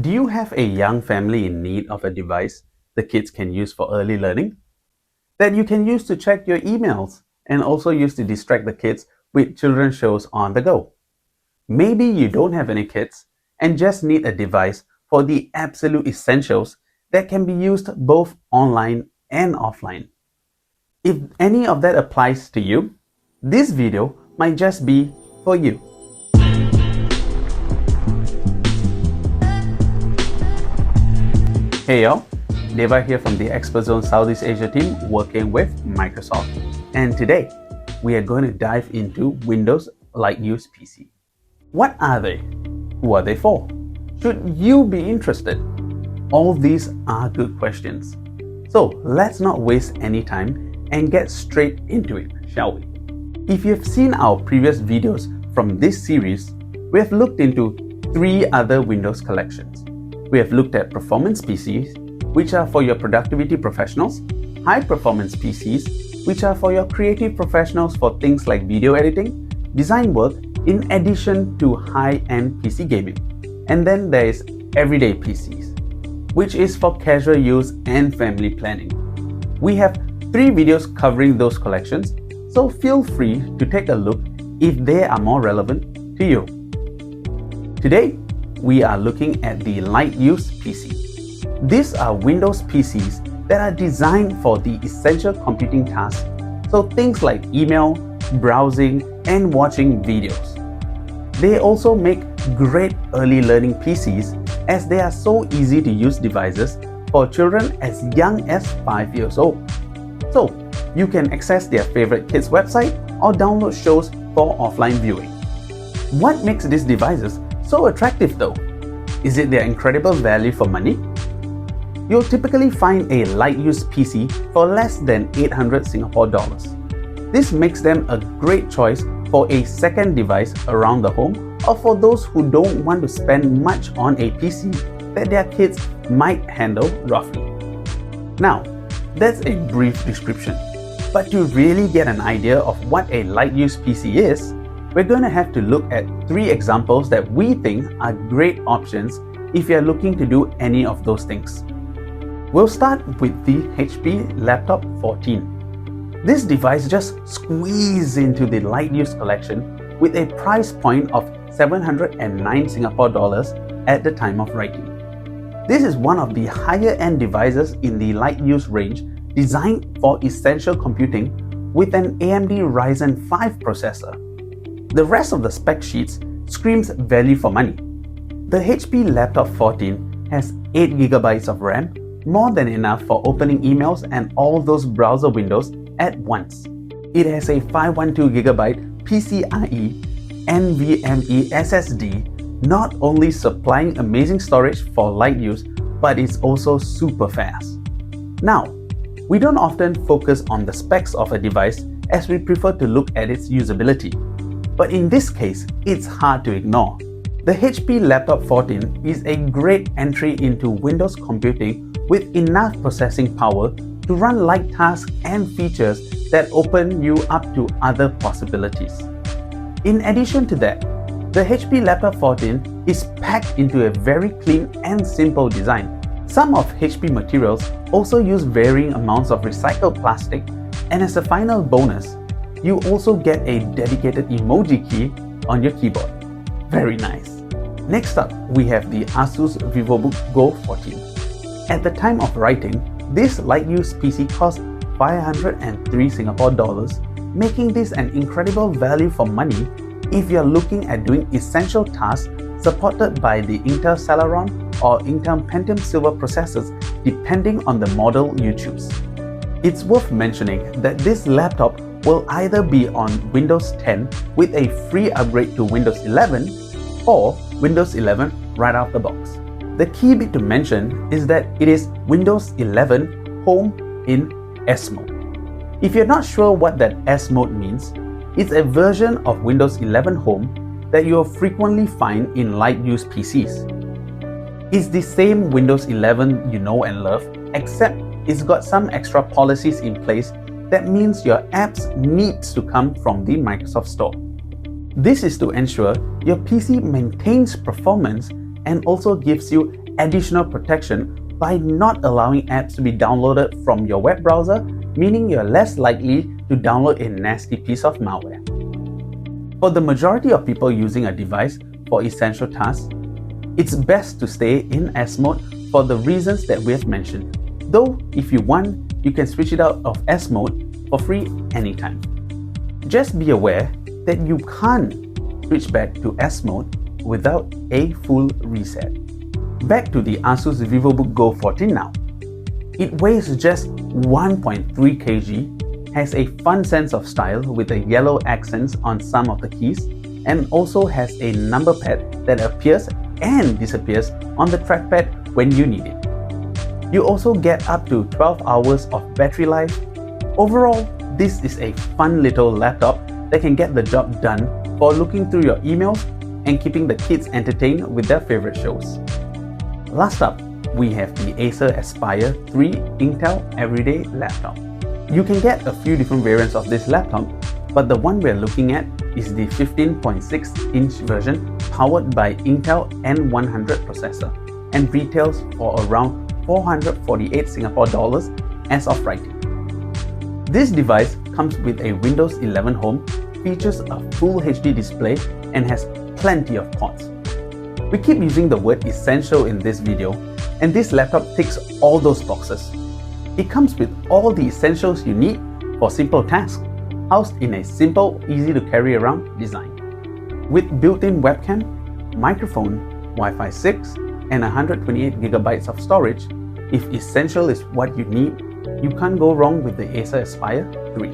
Do you have a young family in need of a device the kids can use for early learning? That you can use to check your emails and also use to distract the kids with children's shows on the go? Maybe you don't have any kids and just need a device for the absolute essentials that can be used both online and offline. If any of that applies to you, this video might just be for you. Hey y'all, Deva here from the Expert Zone Southeast Asia team working with Microsoft. And today, we are going to dive into Windows Light Use PC. What are they? Who are they for? Should you be interested? All these are good questions. So let's not waste any time and get straight into it, shall we? If you've seen our previous videos from this series, we have looked into 3 other Windows collections. We have looked at performance PCs, which are for your productivity professionals, high performance PCs, which are for your creative professionals for things like video editing, design work, in addition to high-end PC gaming. And then there is everyday PCs, which is for casual use and family planning. We have 3 videos covering those collections, so feel free to take a look if they are more relevant to you. Today, we are looking at the Light Use PC. These are Windows PCs that are designed for the essential computing tasks, so things like email, browsing, and watching videos. They also make great early learning PCs as they are so easy to use devices for children as young as 5 years old. So, you can access their favorite kids website or download shows for offline viewing. What makes these devices so attractive though? Is it their incredible value for money? You'll typically find a light use PC for less than 800 Singapore dollars. This makes them a great choice for a second device around the home or for those who don't want to spend much on a PC that their kids might handle roughly. Now, that's a brief description, but to really get an idea of what a light use PC is, we're going to have to look at 3 examples that we think are great options if you're looking to do any of those things. We'll start with the HP Laptop 14. This device just squeezed into the Light Use collection with a price point of 709 Singapore dollars at the time of writing. This is one of the higher end devices in the Light Use range designed for essential computing with an AMD Ryzen 5 processor. The rest of the spec sheets screams value for money. The HP Laptop 14 has 8GB of RAM, more than enough for opening emails and all those browser windows at once. It has a 512GB PCIe NVMe SSD, not only supplying amazing storage for light use, but it's also super fast. Now, we don't often focus on the specs of a device as we prefer to look at its usability. But in this case, it's hard to ignore. The HP Laptop 14 is a great entry into Windows computing with enough processing power to run light tasks and features that open you up to other possibilities. In addition to that, the HP Laptop 14 is packed into a very clean and simple design. Some of HP materials also use varying amounts of recycled plastic, and as a final bonus, you also get a dedicated emoji key on your keyboard. Very nice. Next up, we have the Asus VivoBook Go 14. At the time of writing, this light use PC cost 503 Singapore dollars, making this an incredible value for money if you're looking at doing essential tasks supported by the Intel Celeron or Intel Pentium Silver processors depending on the model you choose. It's worth mentioning that this laptop will either be on Windows 10 with a free upgrade to Windows 11 or Windows 11 right out the box. The key bit to mention is that it is Windows 11 Home in S Mode. If you're not sure what that S Mode means, it's a version of Windows 11 Home that you'll frequently find in light use PCs. It's the same Windows 11 you know and love, except it's got some extra policies in place that means your apps needs to come from the Microsoft Store. This is to ensure your PC maintains performance and also gives you additional protection by not allowing apps to be downloaded from your web browser, meaning you're less likely to download a nasty piece of malware. For the majority of people using a device for essential tasks, it's best to stay in S mode for the reasons that we have mentioned. Though, if you want, you can switch it out of S mode for free anytime. Just be aware that you can't switch back to S mode without a full reset. Back to the Asus VivoBook Go 14 now. It weighs just 1.3 kg, has a fun sense of style with the yellow accents on some of the keys, and also has a number pad that appears and disappears on the trackpad when you need it. You also get up to 12 hours of battery life. Overall, this is a fun little laptop that can get the job done for looking through your emails and keeping the kids entertained with their favorite shows. Last up, we have the Acer Aspire 3 Intel Everyday Laptop. You can get a few different variants of this laptop, but the one we're looking at is the 15.6-inch version powered by Intel N100 processor and retails for around 448 Singapore dollars as of writing. This device comes with a Windows 11 Home, features a full HD display, and has plenty of ports. We keep using the word essential in this video, and this laptop ticks all those boxes. It comes with all the essentials you need for simple tasks, housed in a simple, easy to carry around design. With built-in webcam, microphone, Wi-Fi 6, and 128GB of storage, if essential is what you need, you can't go wrong with the Acer Aspire 3.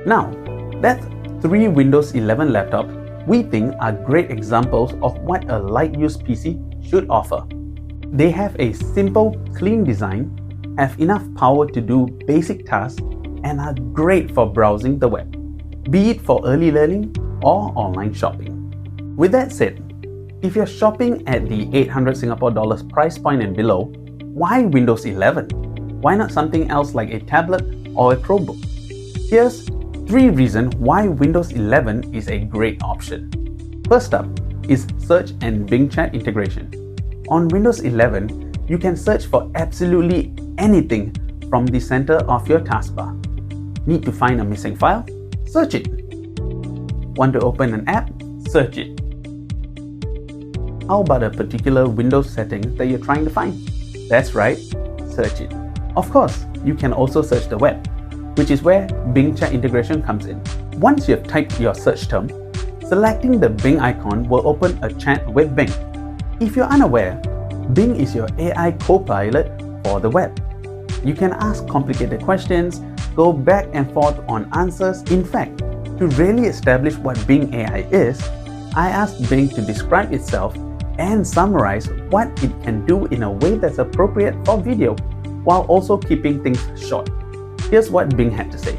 Now, that's 3 Windows 11 laptops we think are great examples of what a light-use PC should offer. They have a simple, clean design, have enough power to do basic tasks, and are great for browsing the web, be it for early learning or online shopping. With that said, if you're shopping at the 800 Singapore dollars price point and below, why Windows 11? Why not something else like a tablet or a Chromebook? Here's 3 reasons why Windows 11 is a great option. First up is search and Bing Chat integration. On Windows 11, you can search for absolutely anything from the center of your taskbar. Need to find a missing file? Search it. Want to open an app? Search it. How about a particular Windows setting that you're trying to find? That's right, search it. Of course, you can also search the web, which is where Bing Chat integration comes in. Once you've typed your search term, selecting the Bing icon will open a chat with Bing. If you're unaware, Bing is your AI co-pilot for the web. You can ask complicated questions, go back and forth on answers. In fact, to really establish what Bing AI is, I asked Bing to describe itself and summarize what it can do in a way that's appropriate for video, while also keeping things short. Here's what Bing had to say.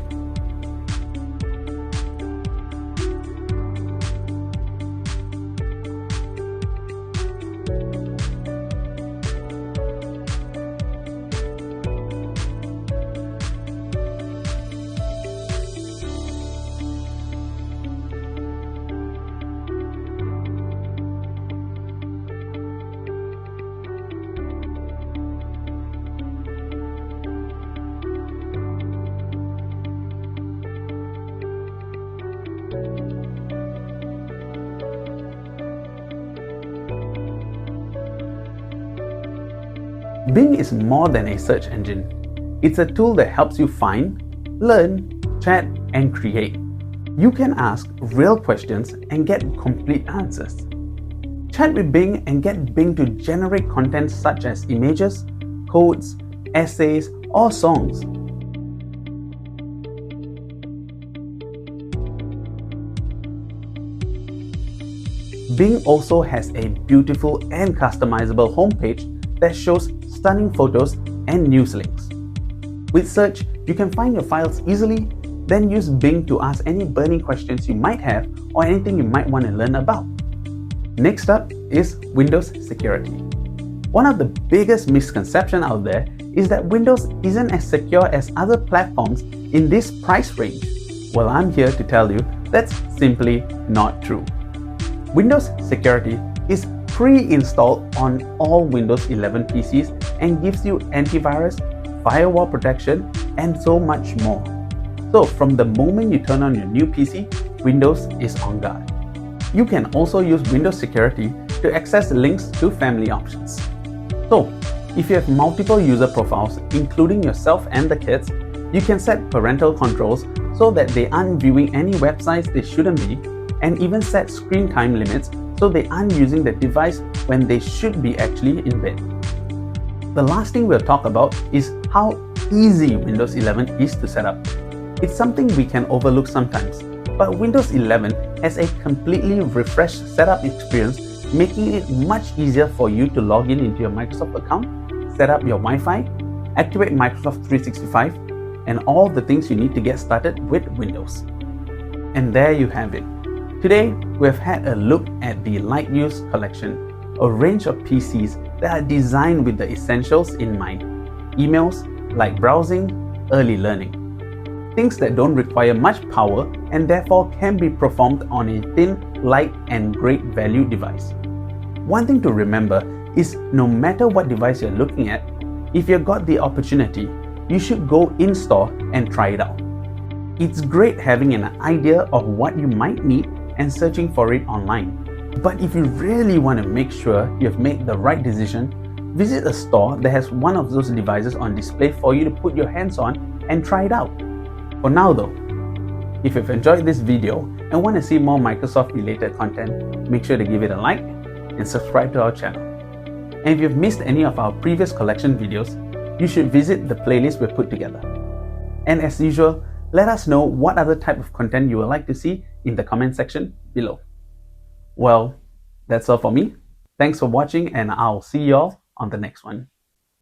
Bing is more than a search engine. It's a tool that helps you find, learn, chat, and create. You can ask real questions and get complete answers. Chat with Bing and get Bing to generate content such as images, codes, essays, or songs. Bing also has a beautiful and customizable homepage that shows stunning photos and news links. With search, you can find your files easily, then use Bing to ask any burning questions you might have or anything you might want to learn about. Next up is Windows security. One of the biggest misconceptions out there is that Windows isn't as secure as other platforms in this price range. Well, I'm here to tell you that's simply not true. Windows security is pre-installed on all Windows 11 PCs and gives you antivirus, firewall protection, and so much more. So from the moment you turn on your new PC, Windows is on guard. You can also use Windows Security to access links to family options. So if you have multiple user profiles, including yourself and the kids, you can set parental controls so that they aren't viewing any websites they shouldn't be, and even set screen time limits so they aren't using the device when they should be actually in bed. The last thing we'll talk about is how easy Windows 11 is to set up. It's something we can overlook sometimes, but Windows 11 has a completely refreshed setup experience, making it much easier for you to log in into your Microsoft account, set up your Wi-Fi, activate Microsoft 365, and all the things you need to get started with Windows. And there you have it. Today, we've had a look at the Light Use Collection, a range of PCs that are designed with the essentials in mind. Emails, like browsing, early learning. Things that don't require much power and therefore can be performed on a thin, light, and great value device. One thing to remember is no matter what device you're looking at, if you've got the opportunity, you should go in-store and try it out. It's great having an idea of what you might need and searching for it online. But if you really want to make sure you've made the right decision, visit a store that has one of those devices on display for you to put your hands on and try it out. For now though, if you've enjoyed this video and want to see more Microsoft related content, make sure to give it a like and subscribe to our channel. And if you've missed any of our previous collection videos, you should visit the playlist we've put together. And as usual, let us know what other type of content you would like to see in the comment section below. Well, that's all for me. Thanks for watching, and I'll see you all on the next one.